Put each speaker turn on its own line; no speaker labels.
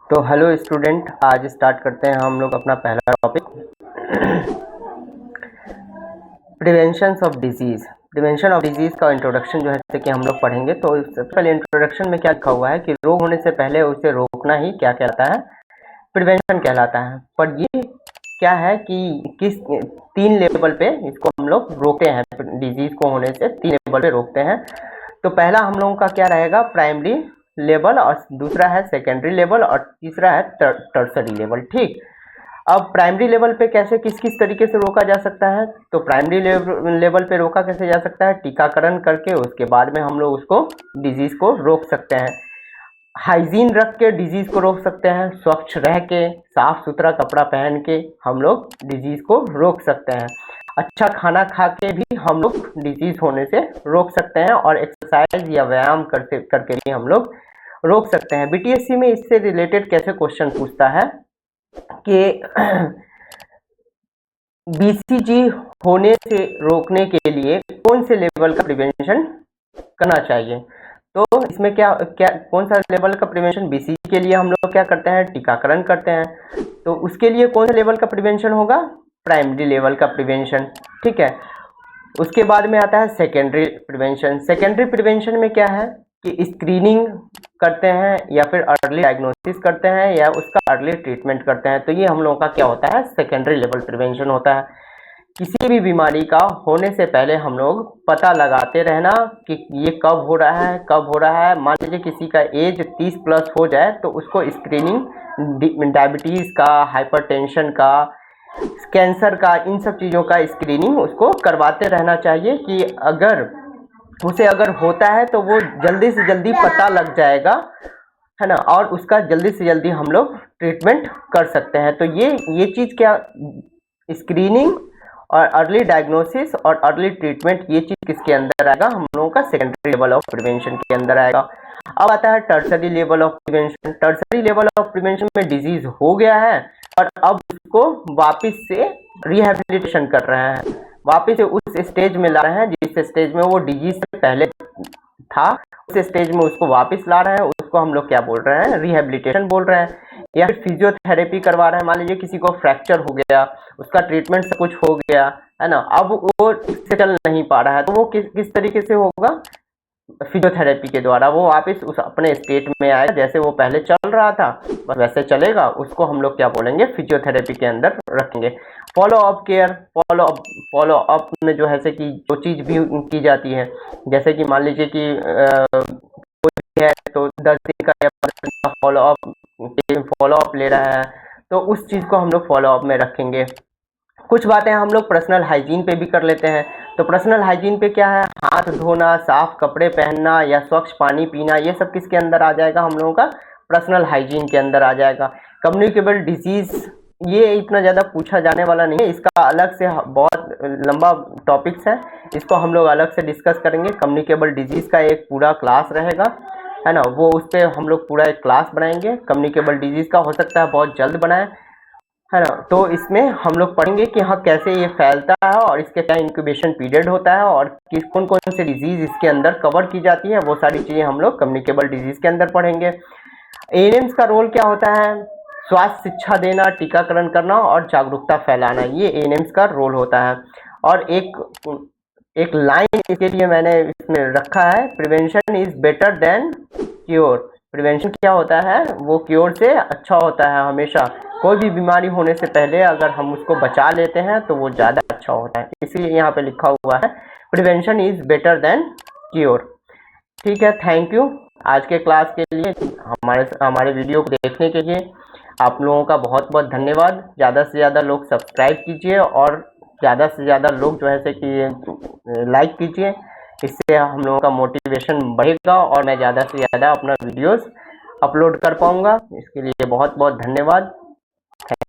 तो hello student, आज start करते हैं हम लोग अपना पहला topic prevention of disease. Prevention of disease का इंट्रोडक्शन जो है कि हम लोग पढ़ेंगे। तो सबसे पहले इंट्रोडक्शन में क्या लिखा हुआ है कि रोग होने से पहले उसे रोकना ही क्या कहलाता है, प्रिवेंशन कहलाता है। पर ये क्या है कि किस 3 लेवल पे इसको हम लोग रोकते हैं, डिजीज़ को होने से 3 लेवल पे रोकते हैं। तो पहला हम लोगों का क्या रहेगा, प्राइमरी लेवल, और दूसरा है सेकेंडरी लेवल, और तीसरा है टर्सरी लेवल। ठीक, अब प्राइमरी लेवल पे कैसे किस किस तरीके से रोका जा सकता है, तो प्राइमरी लेवल पे रोका कैसे जा सकता है, टीकाकरण करके उसके बाद में हम लोग उसको डिजीज़ को रोक सकते हैं। हाइजीन रख के डिजीज़ को रोक सकते हैं, स्वच्छ रह के साफ सुथरा कपड़ा पहन के हम लोग डिजीज़ को रोक सकते हैं। अच्छा खाना खा के भी हम लोग डिजीज़ होने से रोक सकते हैं, और एक्सरसाइज या व्यायाम करके भी हम लोग रोक सकते हैं। बीटीएससी में इससे रिलेटेड कैसे क्वेश्चन पूछता है कि बीसीजी होने से रोकने के लिए कौन से लेवल का प्रिवेंशन करना चाहिए। तो इसमें क्या क्या कौन सा लेवल का प्रिवेंशन, बीसीजी के लिए हम लोग क्या करते हैं, टीकाकरण करते हैं। तो उसके लिए कौन सा लेवल का प्रिवेंशन होगा, प्राइमरी लेवल का प्रिवेंशन। ठीक है, उसके बाद में आता है सेकेंडरी प्रिवेंशन। सेकेंडरी प्रिवेंशन में क्या है कि स्क्रीनिंग करते हैं या फिर अर्ली डायग्नोसिस करते हैं या उसका अर्ली ट्रीटमेंट करते हैं। तो ये हम लोगों का क्या होता है, सेकेंडरी लेवल प्रिवेंशन होता है। किसी भी बीमारी का होने से पहले हम लोग पता लगाते रहना कि ये कब हो रहा है कब हो रहा है। मान लीजिए किसी का एज 30 प्लस हो जाए तो उसको स्क्रीनिंग डायबिटीज़ का, हाइपरटेंशन का, कैंसर का, इन सब चीज़ों का स्क्रीनिंग उसको करवाते रहना चाहिए कि अगर होता है तो वो जल्दी से जल्दी पता लग जाएगा, है ना, और उसका जल्दी से जल्दी हम लोग ट्रीटमेंट कर सकते हैं। तो ये चीज़ क्या, स्क्रीनिंग और अर्ली डायग्नोसिस और अर्ली ट्रीटमेंट, ये चीज़ किसके अंदर आएगा, हम लोगों का सेकेंडरी लेवल ऑफ प्रिवेंशन के अंदर आएगा। अब आता है tertiary level of prevention. Tertiary level of prevention में डिजीज हो गया है और अब उसको वापस से रिहेबिलिटेशन कर रहे हैं, वापस से उस स्टेज में ला रहे हैं जिस स्टेज में वो डिजीज से पहले था, उस स्टेज में उसको वापस ला रहे हैं। उसको हम लोग क्या बोल रहे हैं, रिहेबिलिटेशन बोल रहे हैं, या फिर फिजियोथेरेपी करवा रहे हैं। मान लीजिए किसी को फ्रैक्चर हो गया, उसका ट्रीटमेंट सब कुछ हो गया है ना, अब वो इससे चल नहीं पा रहा है, तो वो किस तरीके से होगा, फिजियोथेरेपी के द्वारा वो वापस उस अपने स्टेट में आएगा, जैसे वो पहले चल रहा था बस वैसे चलेगा। उसको हम लोग क्या बोलेंगे, फिजियोथेरेपी के अंदर रखेंगे। Follow up care, follow up में जो है से कि जो चीज़ भी की जाती है, जैसे कि मान लीजिए कि कोई है तो 10 दिन का फॉलो अप ले रहा है, तो उस चीज़ को हम लोग फॉलो अप में रखेंगे। कुछ बातें हम लोग पर्सनल हाइजीन पे भी कर लेते हैं। तो पर्सनल हाइजीन पे क्या है, हाथ धोना, साफ कपड़े पहनना या स्वच्छ पानी पीना, ये सब किसके अंदर आ जाएगा, हम लोगों का पर्सनल हाइजीन के अंदर आ जाएगा। कम्युनिकेबल डिजीज़, ये इतना ज़्यादा पूछा जाने वाला नहीं है, इसका अलग से बहुत लंबा टॉपिक्स है, इसको हम लोग अलग से डिस्कस करेंगे। कम्युनिकेबल डिजीज़ का एक पूरा क्लास रहेगा, है ना, वो उस पर हम लोग पूरा एक क्लास बनाएंगे। कम्युनिकेबल डिजीज़ का हो सकता है बहुत जल्द बनाएं, है ना। तो इसमें हम लोग पढ़ेंगे कि हाँ कैसे ये फैलता है और इसके क्या इंक्यूबेशन पीरियड होता है और किस कौन कौन से डिजीज़ इसके अंदर कवर की जाती है, वो सारी चीज़ें हम लोग कम्युनिकेबल डिजीज़ के अंदर पढ़ेंगे। एएनएम्स का रोल क्या होता है, स्वास्थ्य शिक्षा देना, टीकाकरण करना और जागरूकता फैलाना, ये एएनएम्स का रोल होता है। और एक लाइन इसके लिए मैंने इसमें रखा है, prevention is better than cure. Prevention क्या होता है, वो क्योर से अच्छा होता है। हमेशा कोई भी बीमारी होने से पहले अगर हम उसको बचा लेते हैं तो वो ज़्यादा अच्छा होता है, इसलिए यहाँ पे लिखा हुआ है prevention is better than cure. ठीक है, थैंक यू आज के क्लास के लिए, हमारे वीडियो को देखने के लिए आप लोगों का बहुत बहुत धन्यवाद। ज़्यादा से ज़्यादा लोग सब्सक्राइब कीजिए और ज़्यादा से ज़्यादा लोग जो है से कि लाइक कीजिए, इससे हम लोगों का मोटिवेशन बढ़ेगा और मैं ज़्यादा से ज़्यादा अपना वीडियोस अपलोड कर पाऊँगा। इसके लिए बहुत बहुत धन्यवाद।